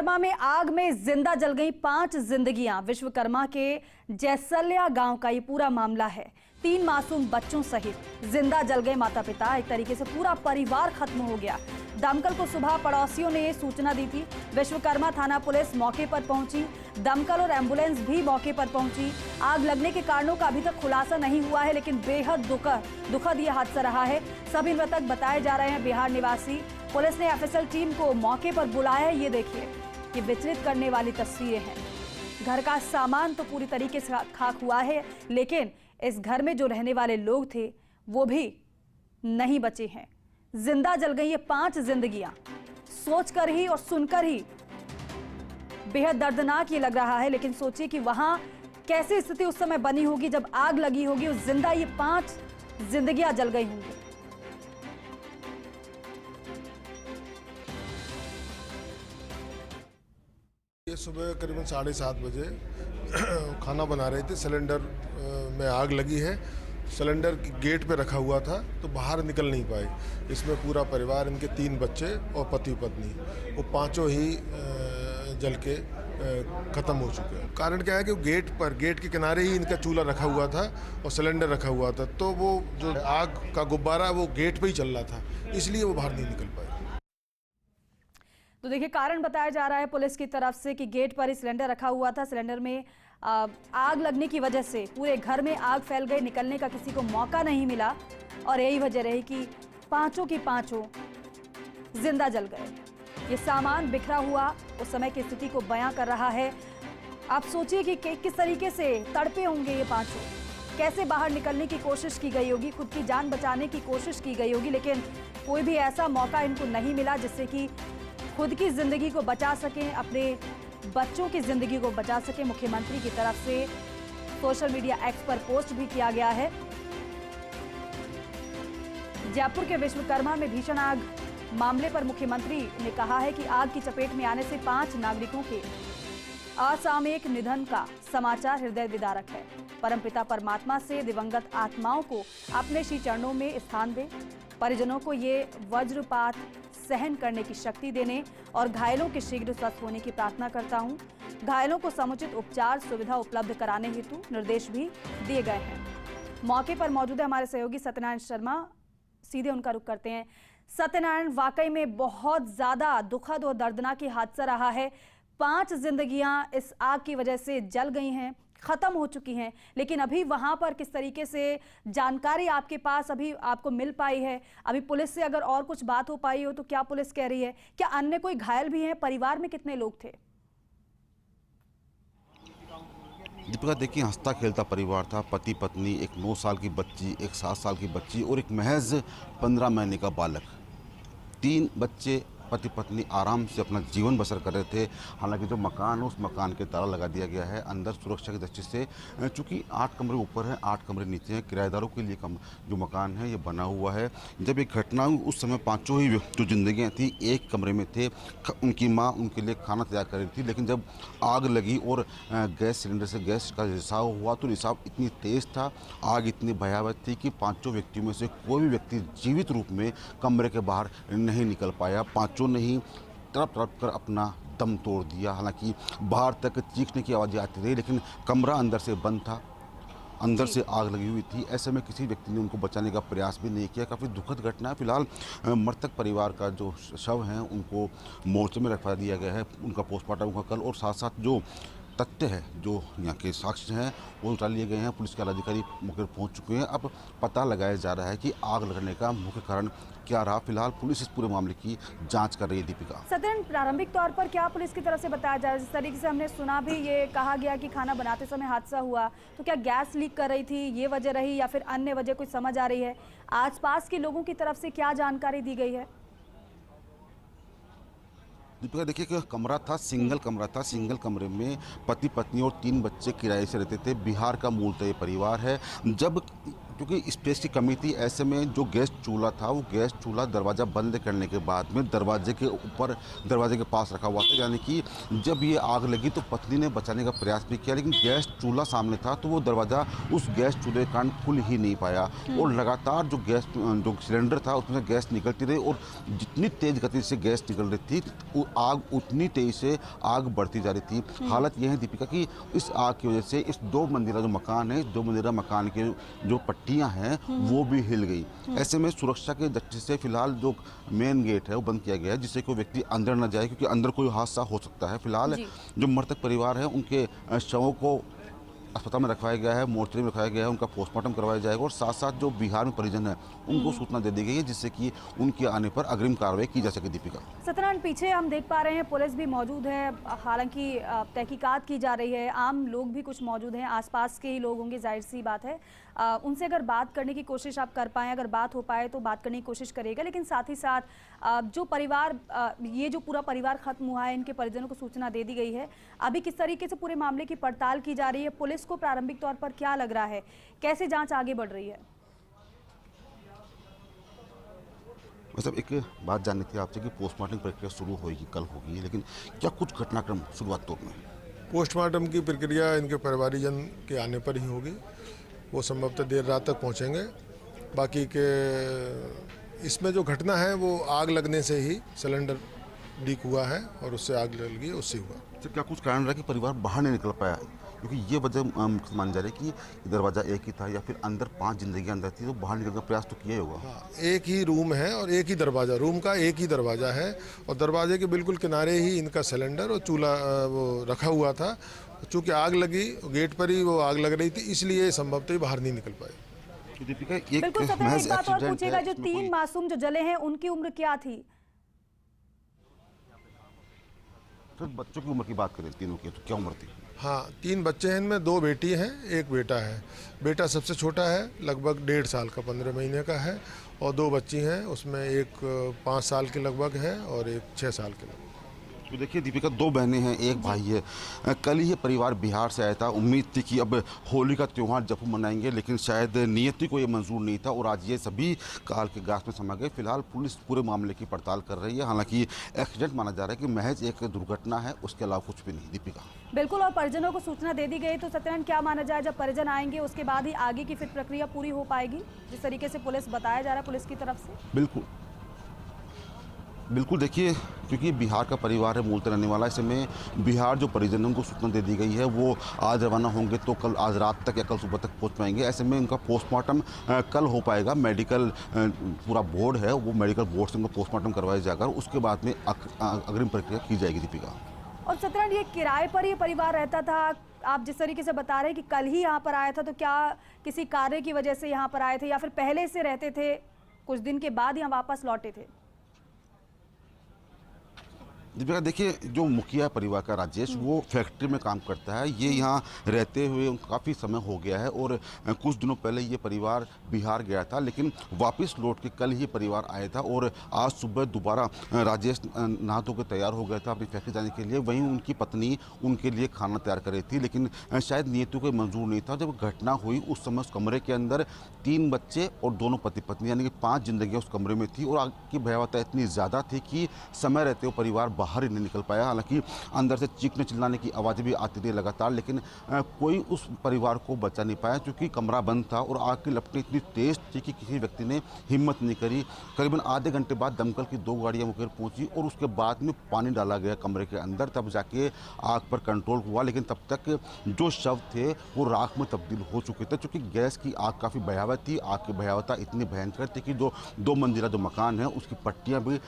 विश्वकर्मा में आग में जिंदा जल गई 5 जिंदगियां। विश्वकर्मा के जैसल्या गांव का ये पूरा मामला है। 3 मासूम बच्चों सहित जिंदा जल गए माता पिता। एक तरीके से पूरा परिवार खत्म हो गया। दमकल को सुबह पड़ोसियों ने सूचना दी थी। विश्वकर्मा थाना पुलिस मौके पर पहुंची। दमकल और एम्बुलेंस भी मौके पर पहुंची। आग लगने के कारणों का अभी तक खुलासा नहीं हुआ है, लेकिन बेहद दुखद ये हादसा रहा है। सभी मृतक बताए जा रहे हैं बिहार निवासी। पुलिस ने एफएसएल टीम को मौके पर बुलाया है। ये देखिए, ये विचलित करने वाली तस्वीरें हैं। घर का सामान तो पूरी तरीके से खाक हुआ है, लेकिन इस घर में जो रहने वाले लोग थे वो भी नहीं बचे हैं। जिंदा जल गई ये 5 जिंदगियां। सोचकर ही और सुनकर ही बेहद दर्दनाक ये लग रहा है, लेकिन सोचिए कि वहां कैसी स्थिति उस समय बनी होगी जब आग लगी होगी और जिंदा ये 5 जिंदगियां जल गई होंगी। ये सुबह करीबन 7:30 बजे खाना बना रहे थे। सिलेंडर में आग लगी है। सिलेंडर गेट पे रखा हुआ था तो बाहर निकल नहीं पाए। इसमें पूरा परिवार, इनके 3 बच्चे और पति पत्नी, वो पांचों ही जल के ख़त्म हो चुके हैं। कारण क्या है कि गेट के किनारे ही इनका चूल्हा रखा हुआ था और सिलेंडर रखा हुआ था, तो वो जो आग का गुब्बारा वो गेट पे ही चल रहा था, इसलिए वो बाहर नहीं निकल पाए। तो देखिए, कारण बताया जा रहा है पुलिस की तरफ से कि गेट पर ही सिलेंडर रखा हुआ था। सिलेंडर में आग लगने की वजह से पूरे घर में आग फैल गई। निकलने का किसी को मौका नहीं मिला और यही वजह रही कि पांचों की पांचों जिंदा जल गए। ये सामान बिखरा हुआ उस समय की स्थिति को बयां कर रहा है। आप सोचिए कि किस तरीके से तड़पे होंगे ये पांचों। कैसे बाहर निकलने की कोशिश की गई होगी, खुद की जान बचाने की कोशिश की गई होगी, लेकिन कोई भी ऐसा मौका इनको नहीं मिला जिससे कि खुद की जिंदगी को बचा सकें, अपने बच्चों की जिंदगी को बचा सकें। मुख्यमंत्री की तरफ से सोशल मीडिया एक्स पर पोस्ट भी किया गया है। जयपुर के विश्वकर्मा में भीषण आग मामले पर मुख्यमंत्री ने कहा है कि आग की चपेट में आने से 5 नागरिकों के असामयिक निधन का समाचार हृदय विदारक है। परमपिता परमात्मा से दिवंगत आत्माओं को अपने श्री चरणों में स्थान दे। परिजनों को ये वज्रपात सहन करने की शक्ति देने और घायलों के शीघ्र स्वस्थ होने की प्रार्थना करता हूं। घायलों को समुचित उपचार सुविधा उपलब्ध कराने हेतु निर्देश भी दिए गए हैं। मौके पर मौजूद है हमारे सहयोगी सत्यनारायण शर्मा। सीधे उनका रुख करते हैं। सत्यनारायण, वाकई में बहुत ज्यादा दुखद और दर्दनाक हादसा रहा है। 5 जिंदगियां इस आग की वजह से जल गई हैं, खत्म हो चुकी हैं, लेकिन अभी वहां पर किस तरीके से जानकारी आपके पास अभी आपको मिल पाई है? अभी पुलिस से अगर और कुछ बात हो पाई हो तो क्या पुलिस कह रही है? क्या अन्य कोई घायल भी हैं? परिवार में कितने लोग थे? दीपिका, देखिए, हंसता खेलता परिवार था। पति पत्नी, एक 9 साल की बच्ची, एक 7 साल की बच्ची और एक महज 15 महीने का बालक। 3 बच्चे, पति पत्नी आराम से अपना जीवन बसर कर रहे थे। हालांकि जो मकान है उस मकान के ताला लगा दिया गया है अंदर सुरक्षा की दृष्टि से, चूँकि 8 कमरे ऊपर हैं, 8 कमरे नीचे हैं। किराएदारों के लिए जो मकान है ये बना हुआ है। जब एक घटना हुई उस समय 5 ही जो जिंदगियाँ थी एक कमरे में थे। उनकी माँ उनके लिए खाना तैयार कर रही थी, लेकिन जब आग लगी और गैस सिलेंडर से गैस का रिसाव हुआ तो रिसाव इतनी तेज़ था, आग इतनी भयावह थी कि 5 व्यक्तियों में से कोई भी व्यक्ति जीवित रूप में कमरे के बाहर नहीं निकल पाया। 5 ने ही तड़प तड़प कर अपना दम तोड़ दिया। हालांकि बाहर तक चीखने की आवाज़ें आती रही, लेकिन कमरा अंदर से बंद था, अंदर से आग लगी हुई थी। ऐसे में किसी व्यक्ति ने उनको बचाने का प्रयास भी नहीं किया। काफ़ी दुखद घटना है। फिलहाल मृतक परिवार का जो शव हैं उनको मोर्चे में रखवा दिया गया है। उनका पोस्टमार्टम होगा कल, और साथ साथ जो तथ्य है, जो यहाँ के साक्ष्य हैं, वो उतार लिए गए हैं। पुलिस के अधिकारी मौके पर पहुँच चुके हैं। अब पता लगाया जा रहा है कि आग लगने का मुख्य कारण क्या रहा। फिलहाल पुलिस इस पूरे मामले की जांच कर रही है। दीपिका, सत्यन, प्रारंभिक तौर पर क्या पुलिस की तरफ से बताया जा रहा है? जिस तरीके से हमने सुना भी, ये कहा गया कि खाना बनाते समय हादसा हुआ, तो क्या गैस लीक कर रही थी, ये वजह रही, या फिर अन्य वजह कुछ समझ आ रही है? आसपास के लोगों की तरफ से क्या जानकारी दी गई है? दीपिका, देखिए कि कमरा था, सिंगल कमरा था। सिंगल कमरे में पति पत्नी और 3 बच्चे किराए से रहते थे। बिहार का मूलतः ये परिवार है। जब क्योंकि स्पेस की कमी थी। ऐसे में जो गैस चूल्हा था वो गैस चूल्हा दरवाज़ा बंद करने के बाद में दरवाजे के ऊपर, दरवाजे के पास रखा हुआ था, यानी कि जब ये आग लगी तो पत्नी ने बचाने का प्रयास भी किया, लेकिन गैस चूल्हा सामने था तो वो दरवाज़ा उस गैस चूल्हे के कारण खुल ही नहीं पाया और लगातार जो सिलेंडर था उसमें से गैस निकलती रही और जितनी तेज़ गति से गैस निकल रही थी वो आग उतनी तेज़ी से आग बढ़ती जा रही थी। हालत यह है दीपिका कि इस आग की वजह से इस 2 मंजिला जो मकान है, 2 मंजिला मकान के जो पट्टियां हैं वो भी हिल गई। ऐसे में सुरक्षा के दृष्टि से फिलहाल जो मेन गेट है वो बंद किया गया है, जिससे कोई व्यक्ति अंदर न जाए, क्योंकि अंदर कोई हादसा हो सकता है। फिलहाल जो मृतक परिवार है उनके शवों को अस्पताल में रखवाया गया है, मोर्चरी में रखवाया गया है, उनका पोस्टमार्टम करवाया जाएगा और साथ साथ जो बिहार में परिजन है उनको सूचना दे दी गई है, जिससे कि उनके आने पर अग्रिम कार्रवाई की जा सके। दीपिका, सत्यनारायण, पीछे हम देख पा रहे हैं पुलिस भी मौजूद है, हालांकि तहकीकात की जा रही है, आम लोग भी कुछ मौजूद हैं, आसपास के ही लोग होंगे, जाहिर सी बात है। उनसे अगर बात करने की कोशिश आप कर पाएँ, अगर बात हो पाए तो बात करने की कोशिश करिएगा, लेकिन साथ ही साथ जो परिवार, ये जो पूरा परिवार खत्म हुआ है, इनके परिजनों को सूचना दे दी गई है। अभी किस तरीके से पूरे मामले की पड़ताल की जा रही है, पुलिस को प्रारंभिक तौर पर क्या लग रहा है, कैसे जांच आगे बढ़ रही है? मतलब एक बात जाननी थी आपसे कि पोस्टमार्टम प्रक्रिया शुरू होगी, कल होगी, लेकिन क्या कुछ घटनाक्रम शुरुआत तो में? पोस्टमार्टम की प्रक्रिया इनके परिवारीजन के आने पर ही होगी, वो संभवतः देर रात तक पहुंचेंगे। बाकी के इसमें जो घटना है वो आग लगने से ही सिलेंडर लीक हुआ है और उससे आग लग गई, उससे हुआ। तो क्या कुछ कारण रहा कि परिवार बाहर नहीं निकल पाया? क्योंकि ये वजह मानी जा रही है कि दरवाज़ा एक ही था या फिर अंदर 5 जिंदगियां अंदर थी, तो बाहर निकलने का प्रयास तो किया ही होगा। हाँ, एक ही रूम है और एक ही दरवाज़ा, रूम का एक ही दरवाज़ा है और दरवाजे के बिल्कुल किनारे ही इनका सिलेंडर और चूल्हा वो रखा हुआ था। चूँकि आग लगी, गेट पर ही वो आग लग रही थी, इसलिए संभवतः बाहर नहीं निकल पाए। तो दीपिका, बिल्कुल सत्यनारायण, एक बात और पूछेगा, जो 3 मासूम जो जले हैं उनकी उम्र क्या थी? तो बच्चों की उम्र की बात करें तीनों की, तो क्या उम्र थी? हाँ, 3 बच्चे हैं, इनमें 2 बेटी हैं, 1 बेटा है। बेटा सबसे छोटा है, लगभग 1.5 साल का, 15 महीने का है, और 2 बच्ची हैं, उसमें एक 5 साल के लगभग है और एक 6 साल के लगभग। तो देखिए दीपिका, 2 बहनें हैं, 1 भाई है। कल ही ये परिवार बिहार से आया था, उम्मीद थी कि अब होली का त्यौहार जब मनाएंगे, लेकिन शायद नियति को ये मंजूर नहीं था और आज ये सभी काल के गास में समा गए। फिलहाल पुलिस पूरे मामले की पड़ताल कर रही है, हालांकि एक्सीडेंट माना जा रहा है कि महज एक दुर्घटना है, उसके अलावा कुछ भी नहीं। दीपिका, बिल्कुल, और परिजनों को सूचना दे दी गई, तो सत्यनारायण क्या माना जाए, जब परिजन आएंगे उसके बाद ही आगे की फिर प्रक्रिया पूरी हो पाएगी, जिस तरीके से पुलिस बताया जा रहा है पुलिस की तरफ से? बिल्कुल देखिए, क्योंकि बिहार का परिवार है, मूलतः रहने वाला, इसमें बिहार जो परिजनों को सूचना दे दी गई है वो आज रवाना होंगे तो कल, आज रात तक या कल सुबह तक पहुंच पाएंगे। ऐसे में उनका पोस्टमार्टम कल हो पाएगा। मेडिकल पूरा बोर्ड है, वो मेडिकल बोर्ड से उनका पोस्टमार्टम करवाया जाएगा और उसके बाद में अग्रिम प्रक्रिया की जाएगी। दीपिका, और सत्यनारायण, ये किराए पर ये परिवार रहता था, आप जिस तरीके से बता रहे हैं कि कल ही यहाँ पर आया था, तो क्या किसी कार्य की वजह से यहाँ पर आए थे या फिर पहले से रहते थे, कुछ दिन के बाद यहाँ वापस लौटे थे? दीपिका, देखिए, जो मुखिया परिवार का राजेश, वो फैक्ट्री में काम करता है। ये यहाँ रहते हुए काफ़ी समय हो गया है और कुछ दिनों पहले ये परिवार बिहार गया था, लेकिन वापस लौट के कल ही परिवार आया था और आज सुबह दोबारा राजेश नहा धो के तैयार हो गया था अपनी फैक्ट्री जाने के लिए। वहीं उनकी पत्नी उनके लिए खाना तैयार कर रही थी, लेकिन शायद नियति को मंजूर नहीं था। जब घटना हुई उस समय उस कमरे के अंदर 3 बच्चे और दोनों पति पत्नी, यानी कि 5 जिंदगियाँ उस कमरे में थी और आग की भयावहता इतनी ज़्यादा थी कि समय रहते हुए परिवार बाहर ही नहीं निकल पाया। हालांकि अंदर से चीखने चिल्लाने की आवाज़ें भी आती रही लगातार, लेकिन कोई उस परिवार को बचा नहीं पाया, क्योंकि कमरा बंद था और आग की लपटें इतनी तेज थी कि किसी व्यक्ति ने हिम्मत नहीं करी। करीबन आधे घंटे बाद दमकल की 2 गाड़ियां मुखर पहुंची और उसके बाद में पानी डाला गया कमरे के अंदर, तब जाके आग पर कंट्रोल हुआ। लेकिन तब तक जो शव थे वो राख में तब्दील हो चुके थे, क्योंकि गैस की आग काफ़ी भयावह थी। आग की भयावहता इतनी भयंकर थी कि जो 2 मंजिला जो मकान है उसकी पट्टियाँ भी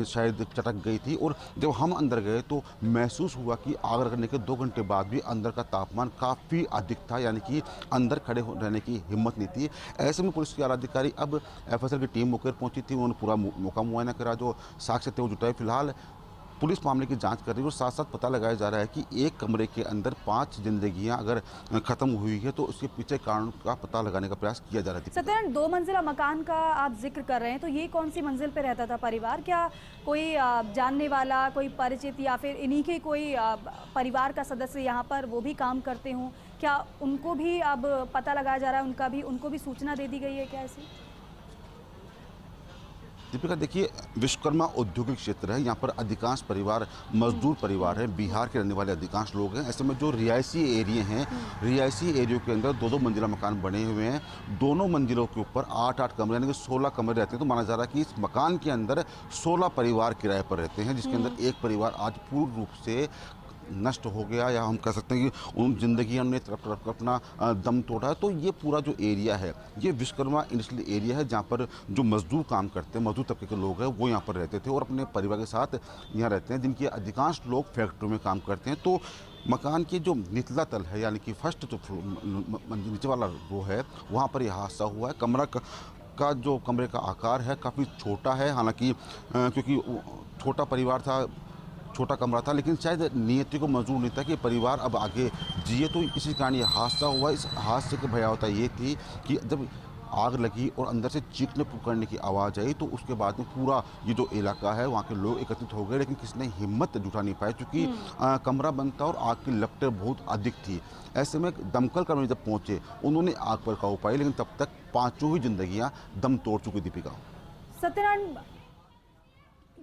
शायद चटक गई थी। और जब हम अंदर गए तो महसूस हुआ कि आग लगने के 2 घंटे बाद भी अंदर का तापमान काफ़ी अधिक था, यानी कि अंदर खड़े रहने की हिम्मत नहीं थी। ऐसे में पुलिस के आलाधिकारी अब एफएसएल की टीम मुखर पहुंची थी, उन्होंने पूरा मौका मुआयना करा, जो साक्ष्य थे वो जुटाए। फिलहाल पुलिस मामले की जांच कर रही है और साथ साथ पता लगाया जा रहा है कि एक कमरे के अंदर 5 जिंदगियां अगर खत्म हुई है तो उसके पीछे कारण का पता लगाने का प्रयास किया जा रहा है। सत्यनारायण, 2 मंजिला मकान का आप जिक्र कर रहे हैं, तो ये कौन सी मंजिल पे रहता था परिवार? क्या कोई जानने वाला, कोई परिचित या फिर इन्हीं के कोई परिवार का सदस्य यहाँ पर वो भी काम करते हों? क्या उनको भी अब पता लगाया जा रहा है, उनको भी सूचना दे दी गई है क्या ऐसी? दीपिका देखिए, विश्वकर्मा औद्योगिक क्षेत्र है, यहाँ पर अधिकांश परिवार मजदूर परिवार है, बिहार के रहने वाले अधिकांश लोग हैं। ऐसे में जो रिहायशी एरिया हैं, रिहायशी एरियो के अंदर 2-2 मंजिला मकान बने हुए हैं। दोनों मंजिलों के ऊपर 8-8 कमरे यानी कि 16 कमरे रहते हैं। तो माना जा रहा है कि इस मकान के अंदर 16 परिवार किराए पर रहते हैं, जिसके अंदर एक परिवार आज पूर्ण रूप से नष्ट हो गया, या हम कह सकते हैं कि उन जिंदगियों ने तरफ अपना दम तोड़ा है। तो ये पूरा जो एरिया है, ये विश्वकर्मा इंडस्ट्रियल एरिया है, जहाँ पर जो मजदूर काम करते हैं, मजदूर तबके के लोग हैं, वो यहाँ पर रहते थे और अपने परिवार के साथ यहाँ रहते हैं, जिनके अधिकांश लोग फैक्ट्री में काम करते हैं। तो मकान की जो निचला तल है, यानी कि फर्स्ट जो नीचे वाला रो है, वहाँ पर यह हादसा हुआ है। का जो कमरे का आकार है काफ़ी छोटा है, हालांकि क्योंकि छोटा परिवार था, छोटा कमरा था, लेकिन शायद नियति को मंजूर नहीं था कि परिवार अब आगे जिए, तो इसी कारण ये हादसा हुआ। इस हादसे की भयावता ये थी कि जब आग लगी और अंदर से चीखने पुकारने की आवाज़ आई, तो उसके बाद में पूरा ये जो इलाका है वहाँ के लोग एकत्रित हो गए, लेकिन किसी ने हिम्मत जुटा नहीं पाई, क्योंकि कमरा बंद था और आग की लपटें बहुत अधिक थी। ऐसे में दमकल कर्मी जब पहुँचे, उन्होंने आग पर काबू पाई, लेकिन तब तक 5 ही जिंदगियाँ दम तोड़ चुकी। दीपिका, सत्यनारायण,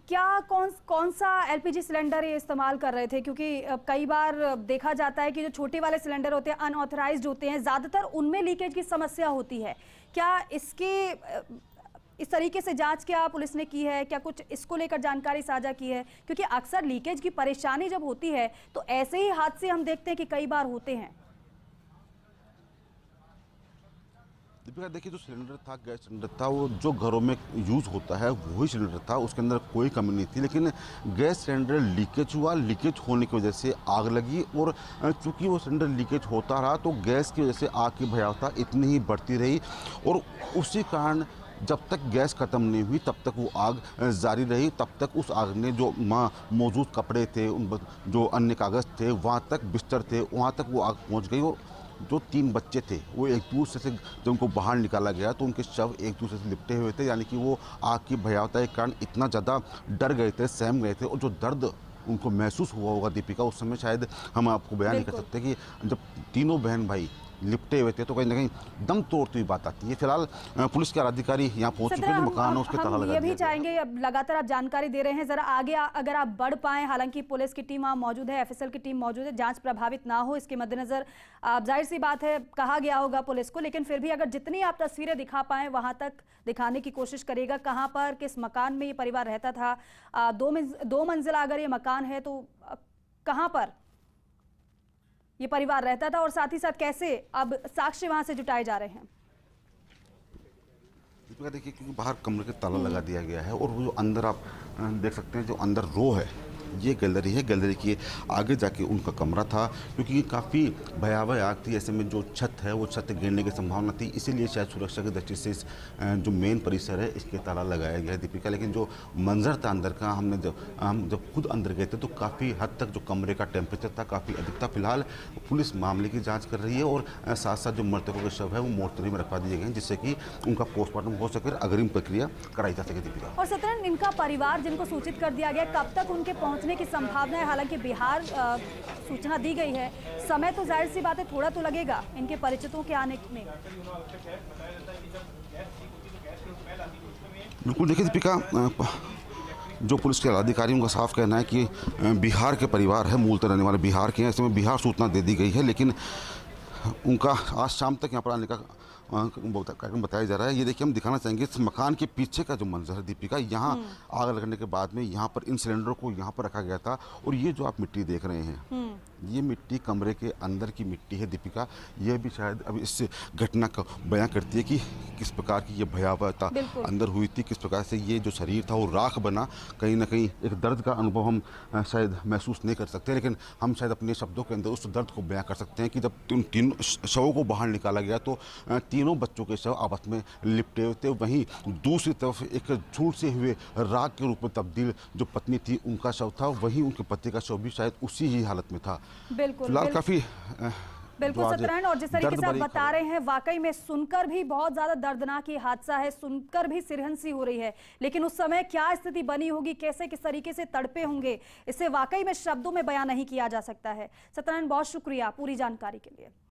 क्या कौन सा एलपीजी सिलेंडर ये इस्तेमाल कर रहे थे? क्योंकि कई बार देखा जाता है कि जो छोटे वाले सिलेंडर होते हैं, अनऑथराइज्ड होते हैं, ज़्यादातर उनमें लीकेज की समस्या होती है। क्या इस तरीके से जांच क्या पुलिस ने की है? क्या कुछ इसको लेकर जानकारी साझा की है? क्योंकि अक्सर लीकेज की परेशानी जब होती है तो ऐसे ही हादसे हम देखते हैं कि कई बार होते हैं। दीपिका देखिए, जो सिलेंडर था, गैस सिलेंडर था, वो जो घरों में यूज़ होता है वही सिलेंडर था, उसके अंदर कोई कमी नहीं थी। लेकिन गैस सिलेंडर लीकेज हुआ, लीकेज होने की वजह से आग लगी, और चूंकि वो सिलेंडर लीकेज होता रहा तो गैस की वजह से आग की भयावता इतनी ही बढ़ती रही, और उसी कारण जब तक गैस ख़त्म नहीं हुई तब तक वो आग जारी रही। तब तक उस आग ने जो मौजूद कपड़े थे, जो अन्य कागज़ थे, वहाँ तक बिस्तर थे, वहाँ तक वो आग पहुँच गई। और जो 3 बच्चे थे वो एक दूसरे से जब उनको बाहर निकाला गया तो उनके शव एक दूसरे से लिपटे हुए थे, यानी कि वो आग की भयावता के कारण इतना ज़्यादा डर गए थे, सहम गए थे, और जो दर्द उनको महसूस हुआ होगा दीपिका, उस समय शायद हम आपको बयान नहीं कर सकते कि जब तीनों बहन भाई लिपटे हुए थे तो कहीं ना कहीं दम तोड़ती हुई बात आती है। फिलहाल पुलिस के अधिकारी यहाँ पहुँच चुके हैं, मकान है उसके ताला लगा दिया। ये भी चाहेंगे, अब लगातार आप जानकारी दे रहे हैं, जरा आगे अगर आप बढ़ पाएं। हालांकि पुलिस की टीम वहाँ मौजूद है, एफएसएल की टीम मौजूद है, जांच प्रभावित ना हो इसके मद्देनजर जाहिर सी बात है कहा गया होगा पुलिस को, लेकिन फिर भी अगर जितनी आप तस्वीरें दिखा पाएं वहां तक दिखाने की कोशिश करिएगा। कहाँ पर, किस मकान में ये परिवार रहता था? 2 मंजिला अगर ये मकान है तो कहाँ पर ये परिवार रहता था, और साथ ही साथ कैसे अब साक्ष्य वहां से जुटाए जा रहे हैं? देखिए, क्योंकि बाहर कमरे के ताला लगा दिया गया है, और वो जो अंदर आप देख सकते हैं, जो अंदर रो है, ये गैलरी है। गैलरी के आगे जाके उनका कमरा था, क्योंकि ये काफ़ी भयावह आग थी। ऐसे में जो छत है वो छत गिरने की संभावना थी, इसीलिए शायद सुरक्षा की दृष्टि से जो मेन परिसर है इसके ताला लगाया गया है दीपिका। लेकिन जो मंजर था अंदर का, हम जब खुद अंदर गए थे तो काफ़ी हद तक जो कमरे का टेम्परेचर था काफ़ी अधिक था। फिलहाल पुलिस मामले की जाँच कर रही है, और साथ साथ जो मृतकों के शव है वो मोर्चरी में रखवा दिए गए हैं, जिससे कि उनका पोस्टमार्टम हो सके, अग्रिम प्रक्रिया कराई जा सके दीपिका। और सत्यनारायण, इनका परिवार जिनको सूचित कर दिया गया, कब तक उनके पहुंचने की संभावना है? हालांकि बिहार सूचना दी गई है, समय तो जाहिर सी बात है थोड़ा तो लगेगा इनके परिचितों के आने में। बिल्कुल, देखिए दीपिका, जो पुलिस के अधिकारी उनका साफ कहना है कि बिहार के परिवार है, मूलतः रहने वाले बिहार के हैं। ऐसे में बिहार सूचना दे दी गई है, लेकिन उनका आज शाम तक यहाँ पर आने का कार्यक्रम बताया जा रहा है। ये देखिए, हम दिखाना चाहेंगे इस मकान के पीछे का जो मंजर है दीपिका। यहाँ आग लगने के बाद में यहाँ पर इन सिलेंडरों को यहाँ पर रखा गया था, और ये जो आप मिट्टी देख रहे हैं ये मिट्टी कमरे के अंदर की मिट्टी है दीपिका। यह भी शायद अब इस घटना का बयां करती है कि किस प्रकार की ये भयावहता अंदर हुई थी, किस प्रकार से ये जो शरीर था वो राख बना। कहीं ना कहीं एक दर्द का अनुभव हम शायद महसूस नहीं कर सकते, लेकिन हम शायद अपने शब्दों के अंदर उस दर्द को बयां कर सकते हैं कि जब उन तीनों शवों को बाहर निकाला गया तो तीनों बच्चों के शव आपस में लिपटे हुए थे। वहीं दूसरी तरफ एक झूठ से हुए राख के रूप में तब्दील जो पत्नी थी उनका शव था, वहीं उनके पति का शव भी शायद उसी ही हालत में था। बिल्कुल फिलहाल काफी बिल्कुल सत्यनारायण, और जिस तरीके से आप बता रहे हैं वाकई में सुनकर भी बहुत ज्यादा दर्दनाक ये हादसा है, सुनकर भी सिरहंसी हो रही है। लेकिन उस समय क्या स्थिति बनी होगी, कैसे किस तरीके से तड़पे होंगे, इसे वाकई में शब्दों में बयान नहीं किया जा सकता है। सत्यनारायण बहुत शुक्रिया पूरी जानकारी के लिए।